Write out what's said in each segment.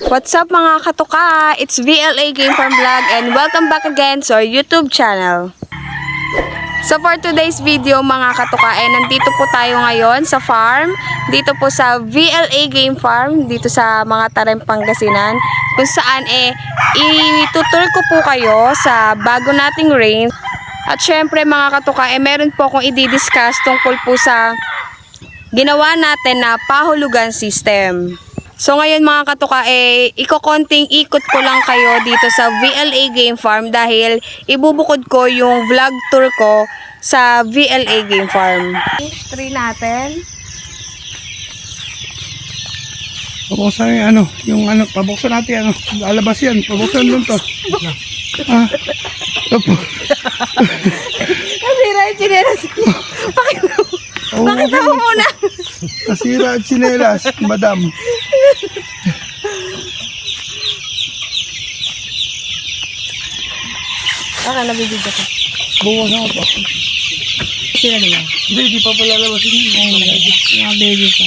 What's up mga katuka? It's VLA Game Farm Vlog and welcome back again to our YouTube channel. So for today's video mga katuka, nandito po tayo ngayon sa farm. Dito po sa VLA Game Farm, dito sa mga Tarem, Pangasinan. Kung saan itutur ko po kayo sa bago nating range. At syempre mga katuka, meron po akong i-discuss tungkol po sa ginawa natin na pahulugan system. So ngayon mga katuka, ikokonting ikot ko lang kayo dito sa VLA Game Farm dahil ibubukod ko yung vlog tour ko sa VLA Game Farm. Tree natin. Pabuksan yung pabuksan natin lalabas yan, pabuksan doon to. Opo. Nasira yung chinelas. Pakita mo muna. Nasira ang chinelas, madam. Nabibigyan ko. Bukas ako pa. Sila diba? Hindi pa pala lalabasin yun. Mga baby pa.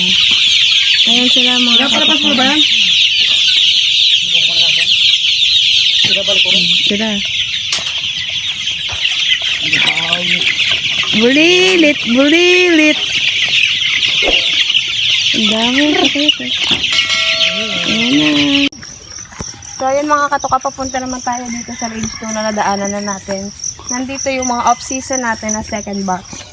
Ayan sila mga Napalapas mo ba yan? Sila. Bulilit, bulilit. Ang dami pakita. Ayan na. So ayun mga katuka, papunta naman tayo dito sa range 2 na nadaanan na natin. Nandito yung mga off-season natin na second batch.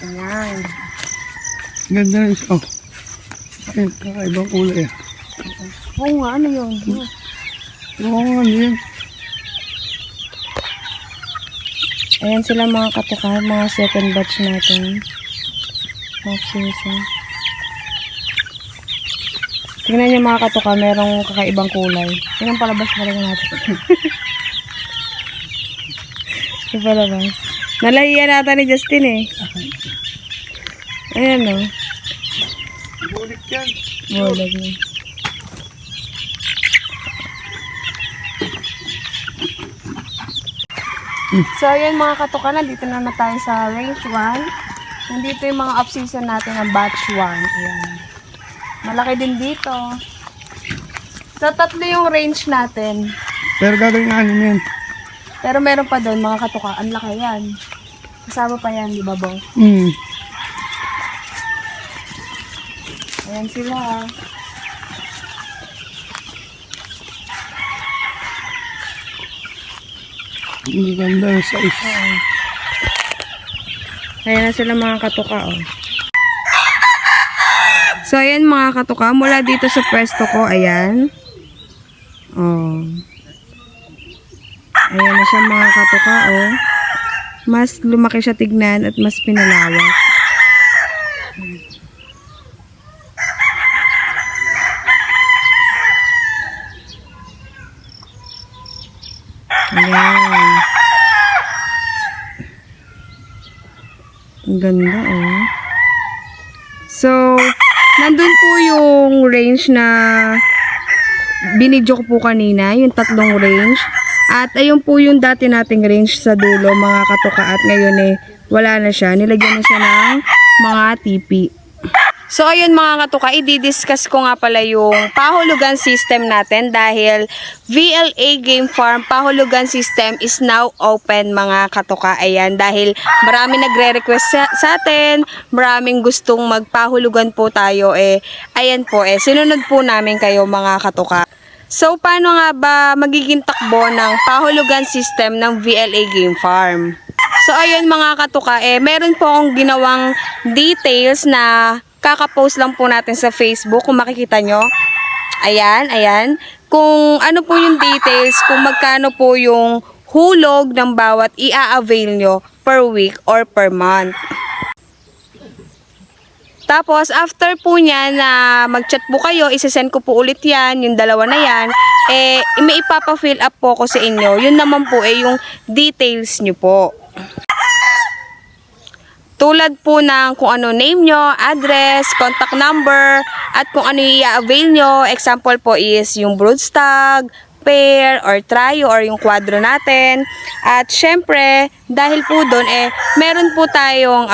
Ayan. Ganda na isa. Ayun, kakaibang kulay yan. Oo nga, ano yun? Oo nga, ano yan? Ayan sila mga katuka, mga second batch natin. Off-season. Tingnan niyo mga katuka, merong kakaibang kulay. Tingnan palabas na rin natin. Ito palabas. Nalahiya natin ni Justin eh. Ayan o. Bulik yan. Bulag na. So, ayan mga katuka, nandito na tayo sa range 1. Nandito yung mga off-season natin ng batch 1. Ayan. Malaki din dito. So, tatlo yung range natin. Pero gagawin nga yan. Pero meron pa doon mga katuka. Ang laki yan. Kasama pa yan, di ba, Bong? Ayan sila. Ang ganda ng size. Ayan na sila mga katuka, oh. So, ayan mga katuka. Mula dito sa pwesto ko, ayan. Oh. Ayan na siya mga katuka, oh. Mas lumaki siya tignan at mas pinalawak. Ayan. Ang ganda, oh. So, nandun po yung range na binidyo ko po kanina, yung tatlong range. At ayun po yung dati nating range sa dulo, mga katuka. At ngayon wala na siya. Nilagyan na siya ng mga tipi. So ayun mga katuka, i-discuss ko nga pala yung pahulugan system natin dahil VLA Game Farm pahulugan system is now open mga katuka. Ayan, dahil marami nagre-request sa atin, maraming gustong magpahulugan po tayo. Ayan po, sinunod po namin kayo mga katuka. So paano nga ba magiging takbo ng pahulugan system ng VLA Game Farm? So ayun mga katuka, meron po akong ginawang details na kaka-post lang po natin sa Facebook kung makikita nyo. Ayan, ayan. Kung ano po yung details, kung magkano po yung hulog ng bawat i-avail nyo per week or per month. Tapos, after po niya na mag-chat po kayo, isasend ko po ulit yan, yung dalawa na yan, may ipapa-fill up po ko sa inyo. Yun naman po yung details nyo po. Tulad po ng kung ano name nyo, address, contact number, at kung ano i-avail nyo. Example po is yung broodstag, pair or trio or yung kwadro natin. At syempre, dahil po doon meron po tayong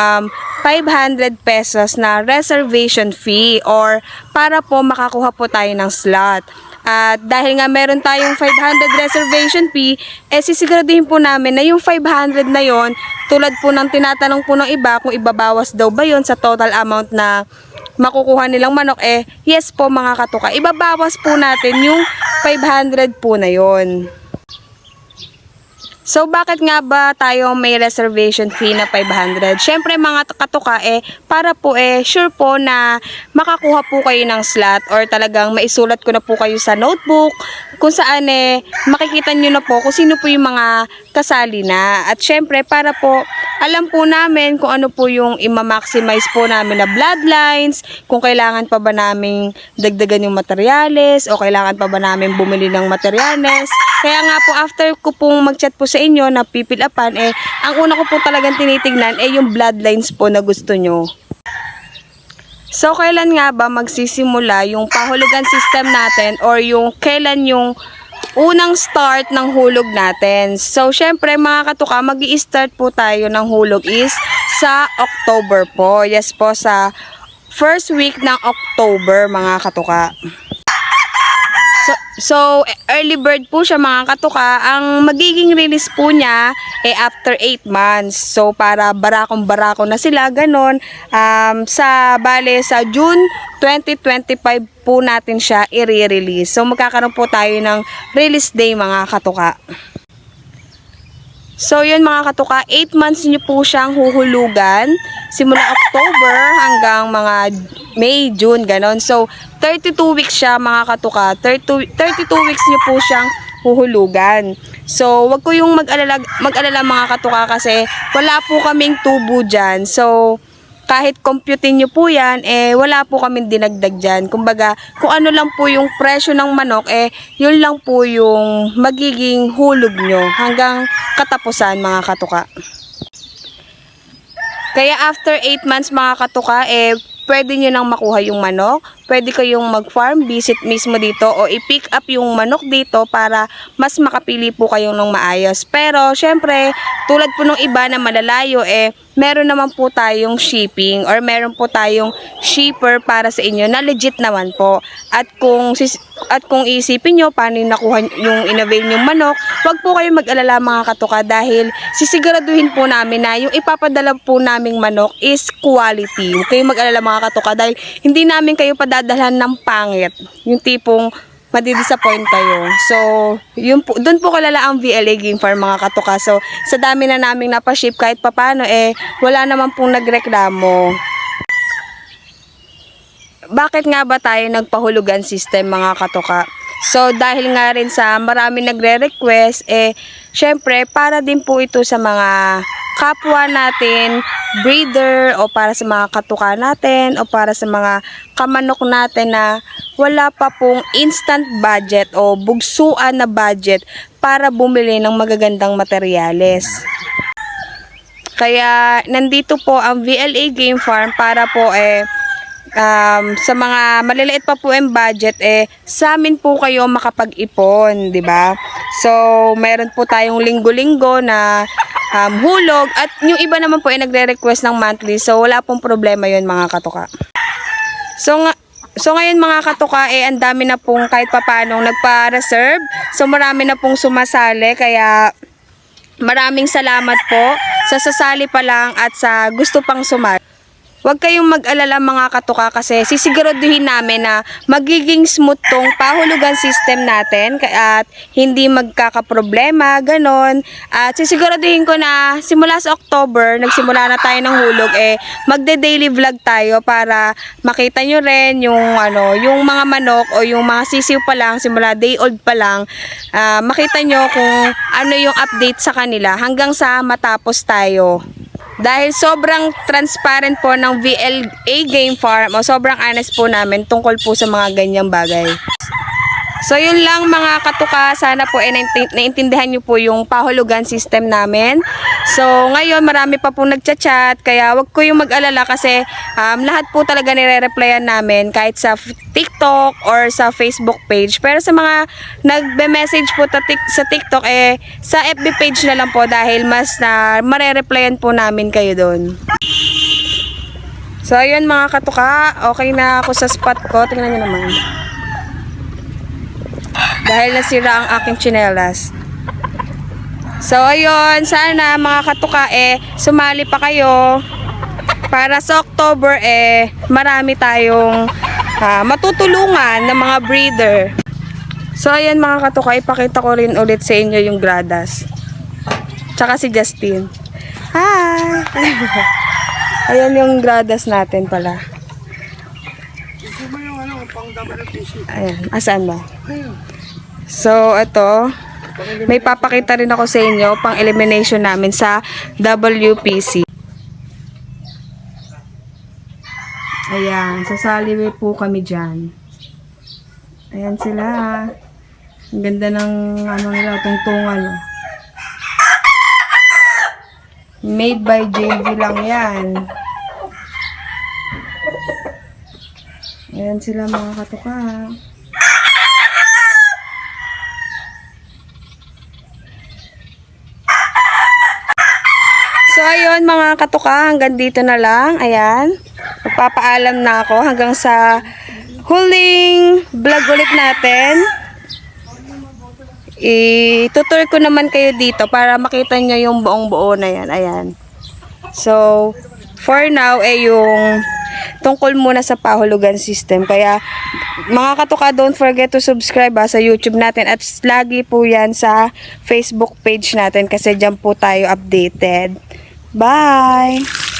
500 pesos na reservation fee or para po makakuha po tayo ng slot. At dahil nga meron tayong 500 reservation fee, sisiguraduhin po namin na yung 500 na yon, tulad po ng tinatanong po ng iba kung ibabawas daw ba yon sa total amount na makukuha nilang manok, yes po mga katuka, ibabawas po natin yung 500 po na yon. So, bakit nga ba tayo may reservation fee na 500? Syempre mga katuka, para po sure po na makakuha po kayo ng slot or talagang maisulat ko na po kayo sa notebook kung saan makikita nyo na po kung sino po yung mga kasali na. At syempre, para po alam po namin kung ano po yung ima-maximize po namin na bloodlines, kung kailangan pa ba namin dagdagan yung materyales o kailangan pa ba namin bumili ng materyales. Kaya nga po, after ko pong mag-chat po sa inyo na pipilapan, ang una ko po talagang tinitignan yung bloodlines po na gusto nyo. So, kailan nga ba magsisimula yung pahulugan system natin or yung kailan yung unang start ng hulog natin? So, syempre mga katuka, mag-i-start po tayo ng hulog is sa October po. Yes po, sa first week ng October mga katuka. So, early bird po siya mga katuka. Ang magiging release po niya after 8 months. So, para barakong-barako na sila, ganon. Sa June 2025 po natin siya i-release. So, magkakaroon po tayo ng release day mga katuka. So, yun mga katuka, 8 months nyo po siyang huhulugan. Simula October hanggang mga May, June, ganon. So, 32 weeks siya mga katuka. 32 weeks nyo po siyang huhulugan. So, wag ko yung mag-alala mga katuka kasi wala po kaming tubo dyan. So, kahit computein nyo po yan, wala po kaming dinagdag dyan. Kumbaga, kung ano lang po yung presyo ng manok, yun lang po yung magiging hulog nyo hanggang katapusan mga katuka. Kaya after 8 months mga katuka, pwede nyo nang makuha yung manok. Pwede kayong mag-farm visit mismo dito o i-pick up yung manok dito para mas makapili po kayong ng maayos. Pero syempre, tulad po ng iba na malalayo, meron naman po tayong shipping or meron po tayong shipper para sa inyo na legit naman po. At kung isipin nyo paano yung nakuha yung inavail yung manok, wag po kayong mag-alala mga katuka dahil sisiguraduhin po namin na yung ipapadala po naming manok is quality. Huwag kayong mag-alala mga katuka dahil hindi namin kayo padadalhan ng pangit. Yung tipong madidisappoint kayo. So, yun po, doon po kalala ang VLA Game Farm mga katuka. So, sa dami na naming napaship kahit papano, wala naman pong nagreklamo. Bakit nga ba tayo nagpahulugan system mga katuka? So, dahil nga rin sa marami nagre-request, syempre, para din po ito sa mga kapwa natin, breeder, o para sa mga katuka natin, o para sa mga kamanok natin na wala pa pong instant budget o bugsuan na budget para bumili ng magagandang materyales. Kaya, nandito po ang VLA Game Farm para po sa mga maliliit pa po ang budget, sa amin po kayo makapag-ipon, di ba? So, meron po tayong linggo-linggo na hulog at yung iba naman po nagre-request ng monthly. So, wala pong problema yun mga katuka. So, ngayon mga katuka, ang dami na pong kahit papanong nagpa-reserve. So, marami na pong sumasali. Kaya, maraming salamat po sa sasali pa lang at sa gusto pang sumali. Huwag kayong mag-alala mga katuka kasi sisiguraduhin namin na magiging smooth tong pahulugan system natin at hindi magkakaproblema, ganon. At sisiguraduhin ko na simula sa October, nagsimula na tayo ng hulog, magde-daily vlog tayo para makita nyo rin yung mga manok o yung mga sisiw pa lang, simula day old pa lang, makita nyo kung ano yung update sa kanila hanggang sa matapos tayo. Dahil sobrang transparent po ng VLA Game Farm o sobrang honest po namin tungkol po sa mga ganyang bagay. So yun lang mga katuka, sana po naintindihan nyo po yung pahulugan system namin. So ngayon marami pa po nagchat-chat, kaya wag ko yung mag-alala kasi lahat po talaga nire-replyan namin kahit sa TikTok or sa Facebook page. Pero sa mga nagbe-message po sa TikTok, sa FB page na lang po dahil mas mare-replyan po namin kayo doon. So ayun mga katuka, okay na ako sa spot ko. Tingnan nyo naman. Dahil nasira ang aking tsinelas. So ayun, sana mga katuka sumali pa kayo para sa October marami tayong matutulungan ng mga breeder. So ayan mga katuka, ipakita ko rin ulit sa inyo yung gradas. Tsaka si Justin. Hi! Ayan yung gradas natin pala. Ito ba yung ano, pang WPC? Ayan, asan ba? So ito, may papakita rin ako sa inyo pang elimination namin sa WPC. Ayan, sasali po kami dyan. Ayan sila. Ang ganda ng ano nila, tungtungan. Oh. Made by JV lang yan. Ayan sila mga katuka. So ayun mga katuka, hanggang dito na lang. Ayan. Magpapaalam na ako hanggang sa huling vlog ulit natin. Itutur ko naman kayo dito para makita nyo yung buong buo na yan. Ayan. So, for now, yung tungkol muna sa pahulugan system. Kaya, mga katuka, don't forget to subscribe sa YouTube natin. At lagi po yan sa Facebook page natin kasi dyan po tayo updated. Bye!